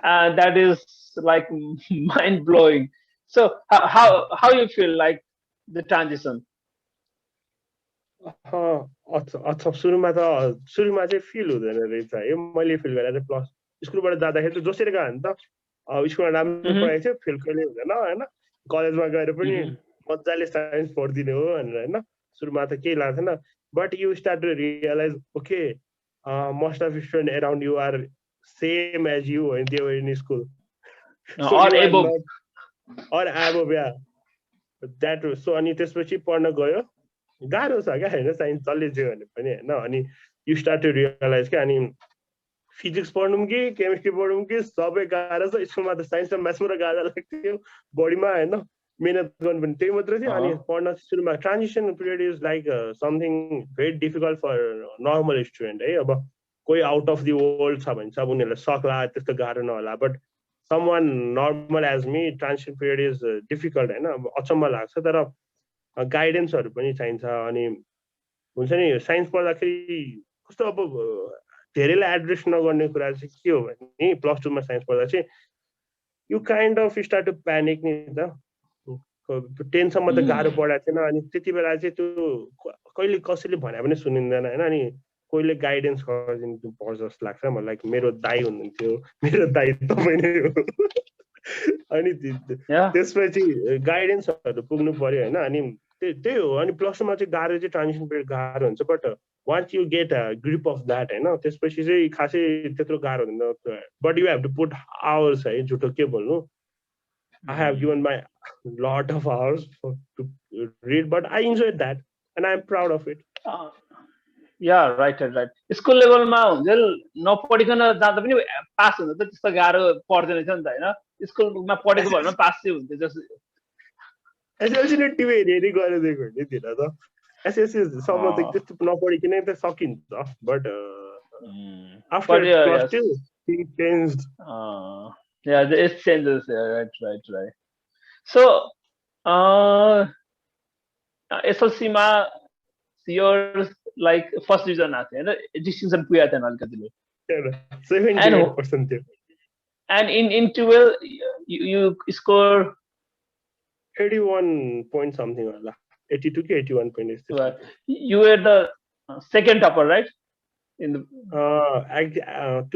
and that is like mind blowing. So how you feel like the transition? अच्छा, सुरुमा चाहिँ फिल हुँदैन रहेछ है. मैले फिल गरेर चाहिँ प्लस स्कुलबाट जाँदाखेरि त जोसेर गयो नि त. स्कुलमा राम्रो पढाइ थियो, फेल कहिले हुँदैन होइन. कलेजमा गएर पनि मजाले साइन्स पढिदिने हो भनेर होइन. सुरुमा त केही लाग्दैन. But you start to realize okay, most of student around you are same as you when they were in school. So or you are above. not or above, yeah. That was so अनि त्यसपछि पढ्न गयो गाह्रो छ क्या होइन साइन्स जसले जे भने पनि होइन अनि यु स्टार्ट टु रियलाइज क्या अनि फिजिक्स पढौँ कि केमिस्ट्री पढौँ कि सबै गाह्रो छ स्कुलमा त साइन्स र म्याथ्स मात्र गाह्रो लाग्थ्यो बढीमा होइन मेहनत गर्नु पनि त्यही मात्रै थियो अनि पढ्न सुरुमा transition period is like something very difficult for normal student है अब कोही आउट अफ दि वर्ल्ड छ भने चाहिँ अब उनीहरूलाई सक्ला त्यस्तो गाह्रो नहोला but someone normal as me transition period is difficult होइन अब अचम्म लाग्छ तर गाइडेन्सहरू पनि चाहिन्छ अनि हुन्छ नि साइन्स पढ्दाखेरि कस्तो अब धेरैलाई एड्रेस नगर्ने कुरा चाहिँ के हो भने प्लस टूमा साइन्स पढ्दा चाहिँ you kind of start to panic नि त टेनसम्म त गाह्रो पढाएको थिएन अनि त्यति बेला चाहिँ त्यो कहिले कसैले भने पनि सुनिँदैन होइन अनि कोहीले गाइडेन्स गरिदिनु पर्छ जस्तो लाग्छ मलाई लाइक मेरो दाइ हुनुहुन्थ्यो मेरो दाइ तपाईँ नै हो अनि त्यसपछि गाइडेन्सहरू पुग्नु पर्यो होइन अनि त्यही हो अनि प्लस टूमा चाहिँ गाह्रो चाहिँ ट्रान्जिसन पिरियड गाह्रो हुन्छ but once you get a grip of that होइन त्यसपछि चाहिँ खासै त्यत्रो गाह्रो हुँदैन but you have to put hours है झुटो के बोल्नु I have given my lot of hours to read but I enjoy that and I am proud of it yeah right school लेभलमा हुन्छ नपढिकन जाँदा पनि पास हुन त त्यस्तो गाह्रो पर्दैन थियो नि त होइन स्कुलमा पढेको भएमा पास चाहिँ हुन्थ्यो जस्तो एसएलसी नै टिभी हेरी गरिदिएको नि दिन त एसएलसी सम्म त त्यस्तो नपढिकनै त सकिन्छ but after plus two things changed yeah it changes right so SLC मा your like first division आएको थियो होइन डिस्टिङसन पुगेको थिएन अलिकतिले 78% थियो and in 12 you score 81 point something होला 82 कि 81 point you were the second topper right in the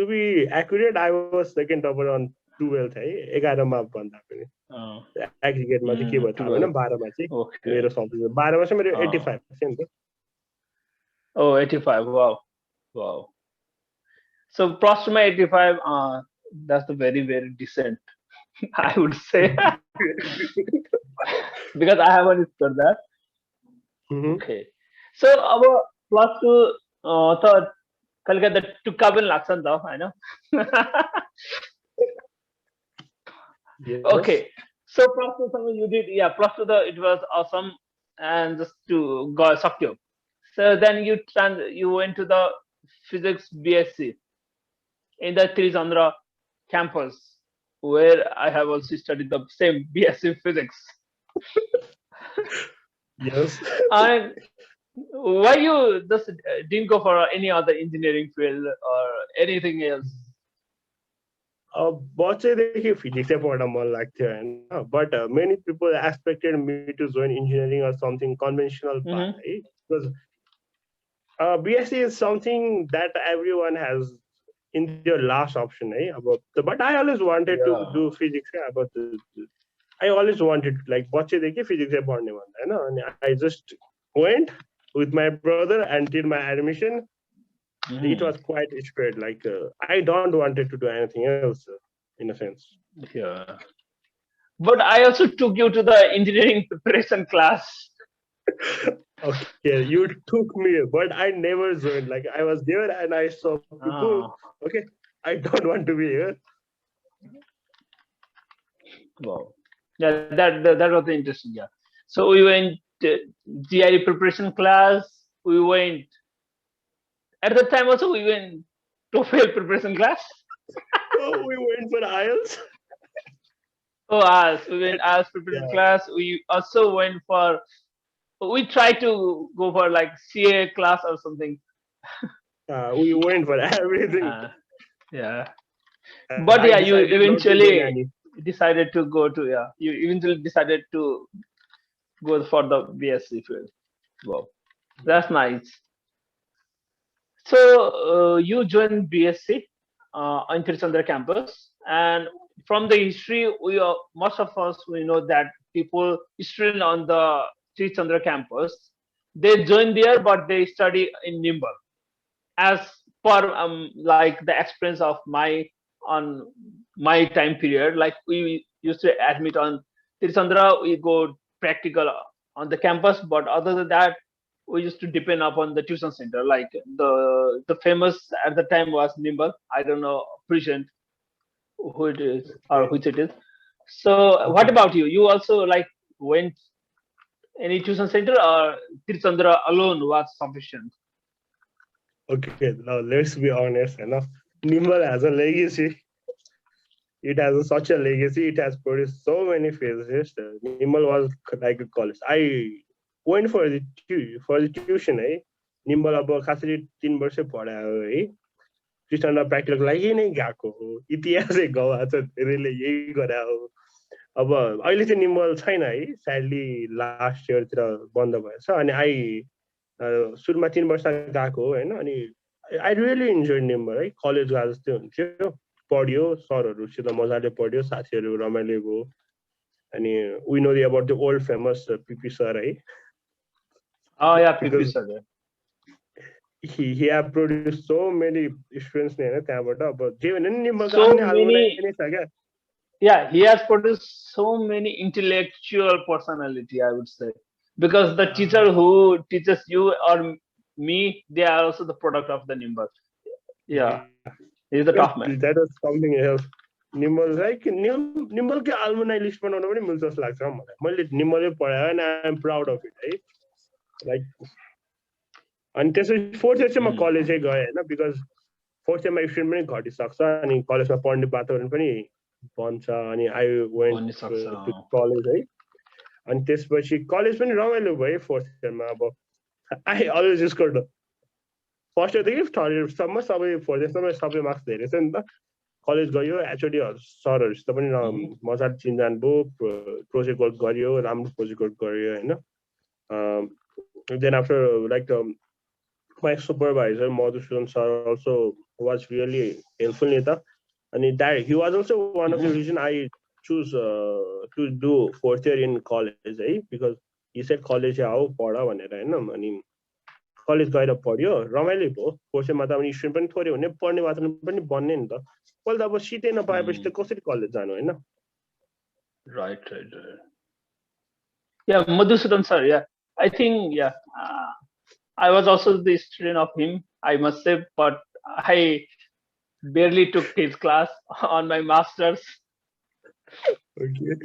to be accurate I was second topper on 12th है 11 मा भन्दा पनि एग्रिगेटमा चाहिँ के भयो थाहा भएन 12 मा चाहिँ मेरो सब्जेक्ट 12 मा चाहिँ मेरो 85 थियो नि त Oh, 85. Wow. So plus to my 85, that's the very, very decent, I would say. Because I haven't scored that. Okay. So our plus to third, Calcutta to Kabin Laksan though, I know. Yes. Okay. So plus to something you did, yeah, plus to it was awesome and just to go suck you. So then you went to the physics BSc in the Chandra campus, where I have also studied the same BSc physics. Yes. And why you just didn't go for any other engineering field or anything else? बच्चैदेखि फिजिक्सै पढ्न मन लाग्थ्यो होइन but many people expected me to join engineering or something conventional path है because BSc is something that everyone has in their last option but I always wanted to do physics I always wanted like बच्चैदेखि फिजिक्सै पढ्ने भन्दा होइन अनि I just went with my brother and did my admission. It was quite spread like I don't wanted to do anything else in a sense. Yeah, but I also took you to the engineering preparation class. Okay, you took me but I never joined like I was there and I saw people okay I don't want to be here. Wow, yeah, that was interesting. Yeah, so we went GRE preparation class, we went at the time also we went TOEFL preparation class. We went for IELTS. We went IELTS preparation class. We also went for we tried to go for like CA class or something. We went for everything. Yeah, but yeah, you eventually decided to go to you eventually decided to go for the BSc field. Wow, that's nice. So you joined BSc on Chandra campus, and from the history, most of us we know that people students on the Chandra campus, they join there, but they study in Nimble as per like the experience of on my time period, like we used to admit on Tirchandra, we go practical on the campus, but other than that, we used to depend upon the tuition center. Like the famous at the time was Nimble. I don't know present who it is or which it is. So what Okay. about you? You also like went any tuition center or Tirchandra alone was sufficient? Okay, now let's be honest, Nimble has a legacy. It has such a legacy. It has produced so many phases. Nimble was like a college. I went for the tuition, eh? Nimble अब खासरी 3 वर्ष पढायो है क्रिस्टान प्र्याक्टिकलको लागि नै गएको हो इतिहासै गवाएको छ धेरैले यही गरा हो अब अहिले चाहिँ निम्बल छैन है स्याडली लास्ट इयरतिर बन्द भएछ अनि सुरुमा 3 वर्ष गएको हो हैन अनि आई रियली इन्जोय निम्बल है कलेज गए जस्तै हुन्थ्यो पढ्यो सरहरुसित मजाले पढ्यो साथीहरु रमाइलो भयो अनि we know about the old famous PP sir है Oh yeah, PP sir. he have produced so many students ne त्यहाँबाट अब जे भने नि निम्बलको So आफ्नै many, alumni नै छ क्या yeah, he has produced so many intellectual personality, I would say, because the teacher who teaches you or me, they are also the product of the Nimbus. Yeah, he's the top man. that was something else Nimble like निम्बलकै alumni list बनाउन पनि मिल्छ जस्तो लाग्छ मलाई मैले निम्बलै पढायो and I am proud of it है लाइक अनि त्यसपछि फोर्थ इयर चाहिँ म कलेजै गएँ हैन बिकज फोर्थ इयरमा स्टुडेन्ट पनि घटिसक्छ अनि कलेजमा पढ्ने वातावरण पनि बन्छ अनि आई वेन्ट टु कलेज है अनि त्यसपछि कलेज पनि रमाइलो भयो फोर्थ इयरमा अब आई अलवेज स्कोर्ड फर्स्ट इयरदेखि थर्ड इयरसम्म सबै फोर्थ इयरसम्म सबै मार्क्स धेरै छ नि त कलेज गयो एचओडी सरहरुसित पनि मजाले चिनजान भयो प्रोजेक्ट वर्क गरियो राम्रो प्रोजेक्ट वर्क गरियो हैन then after like my supervisor Madhusudan sir also was really helpful neta and that he was also one of the reason I choose to do fourth year in college eh? because he said college आओ पढ भनेर हैन अनि कलेज गएर पढ्यो रमाइलो भयो फोर्थ इयरमा त अनि स्टुडेन्ट पनि थोरै हुने पढ्ने वातावरण पनि बन्ने नि त पहिला त अब सिटै नपाएपछि त कसरी कलेज जानु हैन right yeah Madhusudan sir yeah I think yeah I was also the student of him I must say but I barely took his class on my masters okay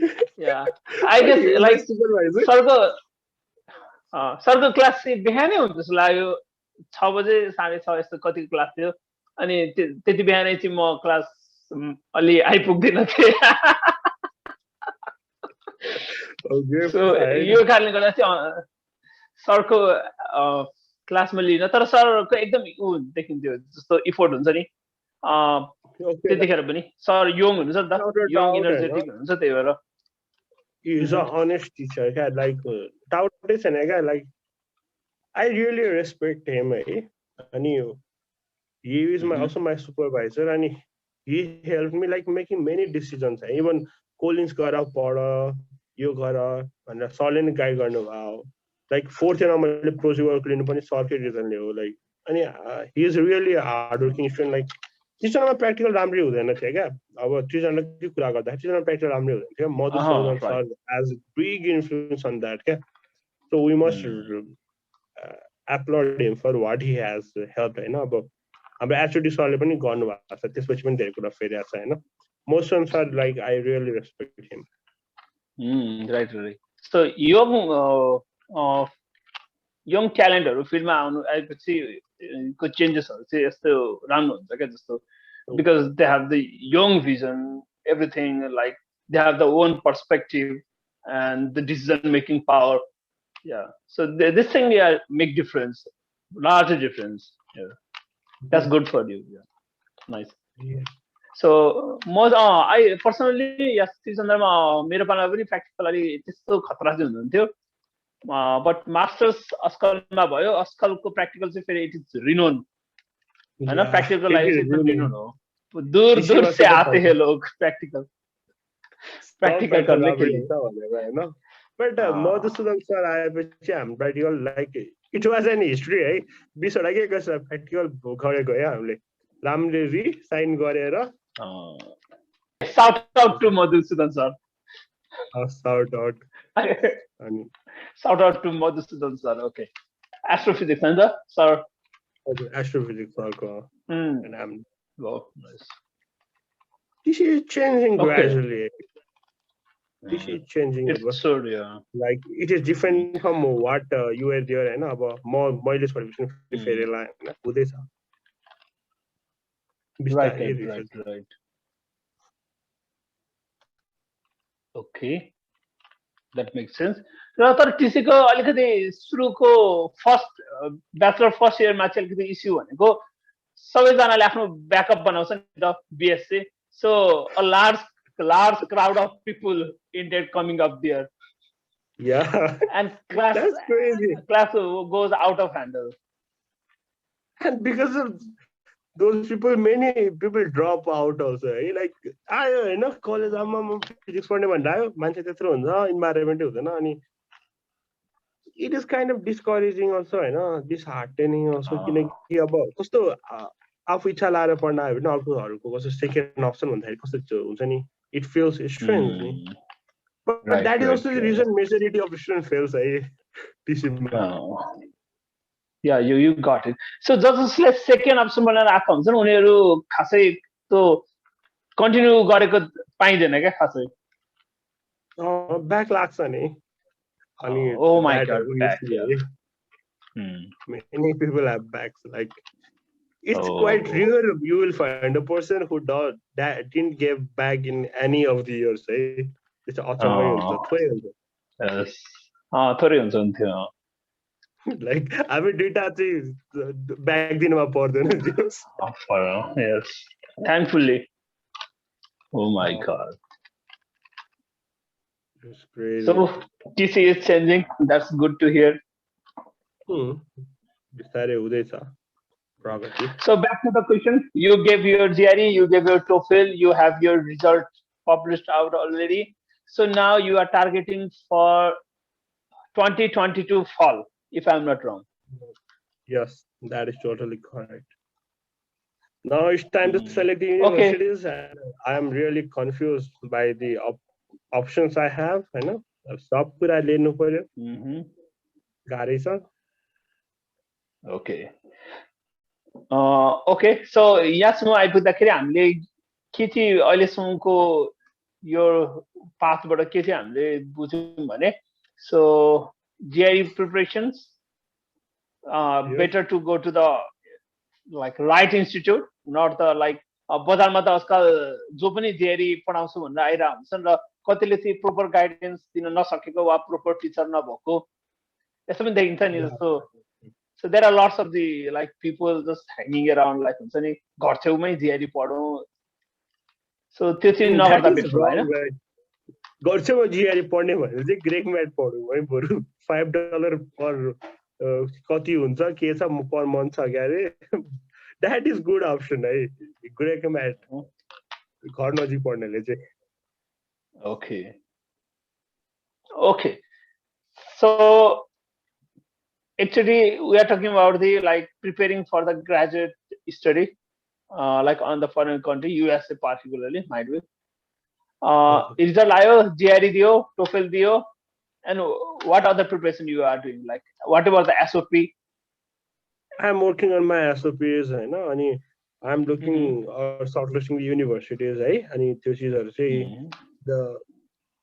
yeah I guess like सरको क्लास चाहिँ बिहानै हुन्छ जस्तो लाग्यो 6 बजे 6:30 यस्तो कतिको क्लास थियो अनि त्यति बिहानै चाहिँ म क्लास अलि आइपुग्दिन थिएँ सो यो कारणले गर्दा चाहिँ सरको क्लासमा लिन तर सरको एकदम उ देखिन्थ्यो जस्तो इफोर्ट हुन्छ नि त्यतिखेर पनि सर यङ हुन्छ नि त यङ एनर्जेटिक हुन्छ त्यही भएर he's an honest teacher क्या like डाउटै छैन क्या like I really respect him है अनि he is also my supervisor and he helped me like making many decisions even Collins गएर पढ यो गर भनेर सरले नै गाइड गर्नुभयो लाइक फोर्थ इयरमा मैले प्रोजेक्ट वर्क लिनु पनि सरकै रिजनले हो लाइक अनि he is really a hard working student like त्रिजनामा प्र्याक्टिकल राम्रै हुँदैन थियो क्या अब त्रिजनाकै कुरा गर्दा त्रिजना प्र्याक्टिकल राम्रै हुँदैन थियो Madhusudan sir has big influence on that क्या so we must applaud him for what he has helped हैन अब हाम्रो एचओडी सरले पनि गर्नुभएको छ त्यसपछि पनि धेरै कुरा फेरिएको छ हैन मोसन sir like I really respect him right so young ट्यालेन्टहरु फिल्डमा आएपछि को चेन्जेसहरु चाहिँ यस्तो राम्रो हुन्छ क्या जस्तो because they have the young vision everything like they have the own perspective and the decision making power yeah so this thing make difference larger difference that's good for you nice so most I personally yes Chandra मेरो पालामा पनि प्र्याक्टिकली त्यस्तो खतरा चाहिँ हुनुहुन्थ्यो बट मास्टर्स अस्कलमा भयो अस्कलको प्र्याक्टिकल चाहिँ फेरि इट इज रिनोन हैन प्र्याक्टिकल लागि चाहिँ एकदम रिनोन हो दूर दूर से आते हैं लोग प्रैक्टिकल करने के लिए हैन But Madhusudan sir आएपछि हाम्रो practical like it was an history है 20 वटा के कसो practical गरेको है हामीले राम्ररी साइन गरेर shout out to Madhusudan sir. shout out अनि Shout out to Madhusudan sir. Okay. Astrophysics and sir. Astrophysics sir and I'm nice. This is changing gradually. This is changing. It's so yeah. Like it is different from what you were there, and about more mileage participation फेरि ला हैन हुँदैछ. Right. Okay, that makes sense. र तर टिसी को अलिकति सुरुको फर्स्ट ब्याचलर फर्स्ट इयरमा चाहिँ अलिकति इस्यु भनेको सबैजनाले आफ्नो ब्याकअप बनाउँछ नि त BSc. So a large crowd of people ended coming up there. Yeah. And class, that's crazy. Class goes out of handle. And because of those people, many people drop out also. Like, I know college, I'm physics for them and I manage to throw environment. It is kind of discouraging also, you know, disheartening also. About आफू इच्छा लाएर पढ्न आयो भने अर्कोहरूको कस्तो सेकेन्ड अप्सन भन्दाखेरि कस्तो हुन्छ नि it feels strange ni. But that is also the reason majority of students fails yeah, you got it. So जसले सेकेन्ड अप्सन बनाएर आएको हुन्छन् उनीहरू खासै त्यो कन्टिन्यू गरेको पाइदैन क्या खासै ब्याक लाग्छ नि अनि oh my god back, many people have backs like it's quite rare you will find a person who didn't give back in any of the years it's अचम्मै हुन्छ थोरै हुन्छ yes थोरै हुन्छ नि like हामी दुईटा चाहिँ ब्याक दिनमा पर्दैन yes thankfully oh my god it's crazy. So TC is changing, that's good to hear. बिस्तारै हुँदैछ. So back to the question, you gave your GRE, you gave your TOEFL, you have your result published out already. So now you are targeting for 2022 fall, if I'm not wrong. Yes, that is totally correct. Now it's time to select the universities. And I am really confused by the options I have. I know. सब कुरा लिनु पर्यो. गाह्रै छ. Okay. Okay, so यहाँसम्म आइपुग्दाखेरि हामीले के चाहिँ अहिलेसम्मको यो पाथबाट के चाहिँ हामीले बुझ्यौँ भने so GRE preparations better to go to the like right institute, not the like बजारमा त आजकल जो पनि GRE पढाउँछु भनेर आइरहेको हुन्छन् र कतिले चाहिँ प्रोपर गाइडेन्स दिन नसकेको वा प्रोपर टिचर नभएको यस्तो पनि देखिन्छ नि जस्तो. So there are lots of the like people just hanging around like हुन्छ नि घर छेउमै GRE पढौँ. So त्यो चाहिँ नगर्दा बेटर हैन. घर छेउमा GRE पढ्ने भने चाहिँ ग्रेक म्याट पढौँ है बरु $5 पर कति हुन्छ के छ पर मन्थ छ क्यारे that is good option है ग्रेक म्याट घर नजिक पढ्नेले चाहिँ. Okay, so actually we are talking about the like preparing for the graduate study like on the foreign country, USA particularly might be. Result आयो, GRE दियो, TOEFL दियो, and what other preparation you are doing, like what about the SOP? I'm working on my SOPs हैन अनि I'm looking or shortlisting the universities है अनि त्यो चीजहरु चाहिँ the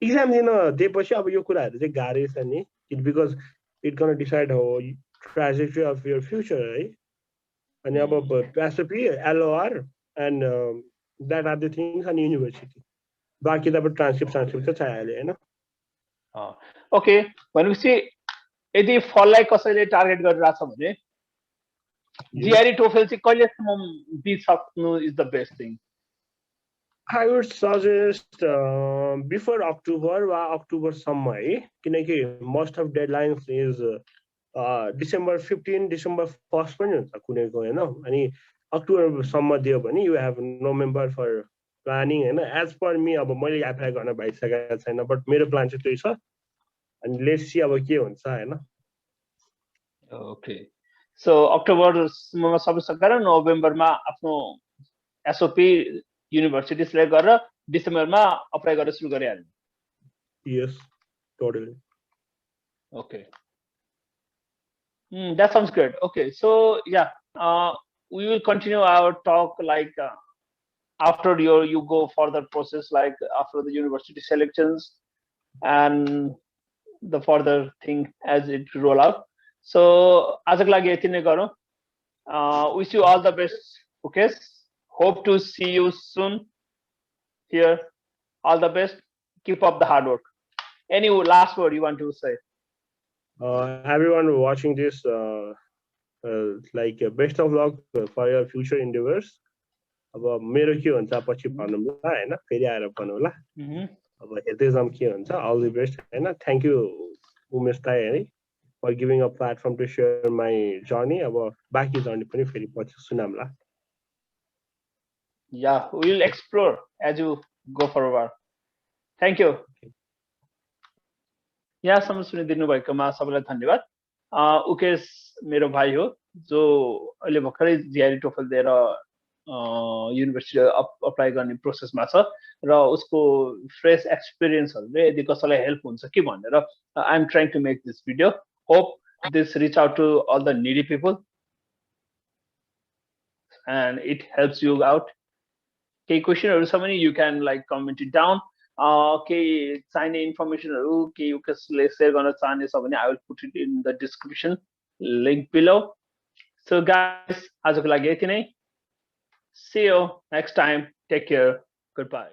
exam दिन दिएपछि अब यो कुराहरु चाहिँ गाह्रै छ नि because it's going to decide how trajectory of your future है अनि अब SOP LOR and that are the things on university बाकी त अब ट्रान्सक्रिप्ट चाहिँ चाहिहाल्यो हैन. Okay, भनेपछि यदि फललाई कसैले टार्गेट गरिरहेछ भने GRE TOEFL चाहिँ कहिलेसम्म दिइसक्नु is the best thing? I would suggest before October वा October सम्म है किनकि most of deadlines is December 15, December 1st पनि हुन्छ कुनैको हैन अनि October सम्म दियो भने you have November for planning हैन. As per me अब मैले एप्लाई गर्न भइसकेको छैन बट मेरो प्लान चाहिँ त्यही छ अनि लेट्स सी अब के हुन्छ हैन. ओके सो अक्टोबरसम्ममा सबै सकेर नोभेम्बरमा आफ्नो एसओपी युनिभर्सिटी सिलेक्ट गरेर डिसेम्बरमा अप्लाई गरेर सुरु गरिहाल्नु. Yes, totally. Okay. That sounds good. Okay, so yeah, we will continue our talk like after you go further process, like after the university selections and the further thing as it roll out. So आजको लागि यति नै गरौँ. Wish you all the best. Okay. Hope to see you soon here. All the best. Keep up the hard work. Any last word you want to say? Everyone watching this, like best of luck for your future endeavors. अब मेरो के हुन्छ पछि भन्नुला हैन, फेरि आएर भन्नुला. अब हेर्दै जाम के हुन्छ. All the best हैन. Thank you उमेश दाइ है for giving a platform to share my journey. अब बाकी जर्नी पनि फेरि पछि सुनामला. Yeah, we will explore as you go forward. Thank you. यहाँसम्म सुनिदिनु भएकोमा सबैलाई धन्यवाद. उकेश मेरो भाइ हो जो अहिले भर्खरै GRE TOEFL दिएर युनिभर्सिटी अप्लाई गर्ने प्रोसेसमा छ र उसको फ्रेश एक्सपिरियन्सहरुले यदि कसैलाई हेल्प हुन्छ कि भनेर I am trying to make this video. Hope this reach out to all the needy people and it helps you out. केही क्वेशनहरु छ भने you can like comment it down. केही चाहिने इन्फर्मेसनहरु केही कसले शेयर गर्न चाहने छ भने I will put it in the description link below. So guys, आजको लागि यति नै. See you next time. Take care. Goodbye.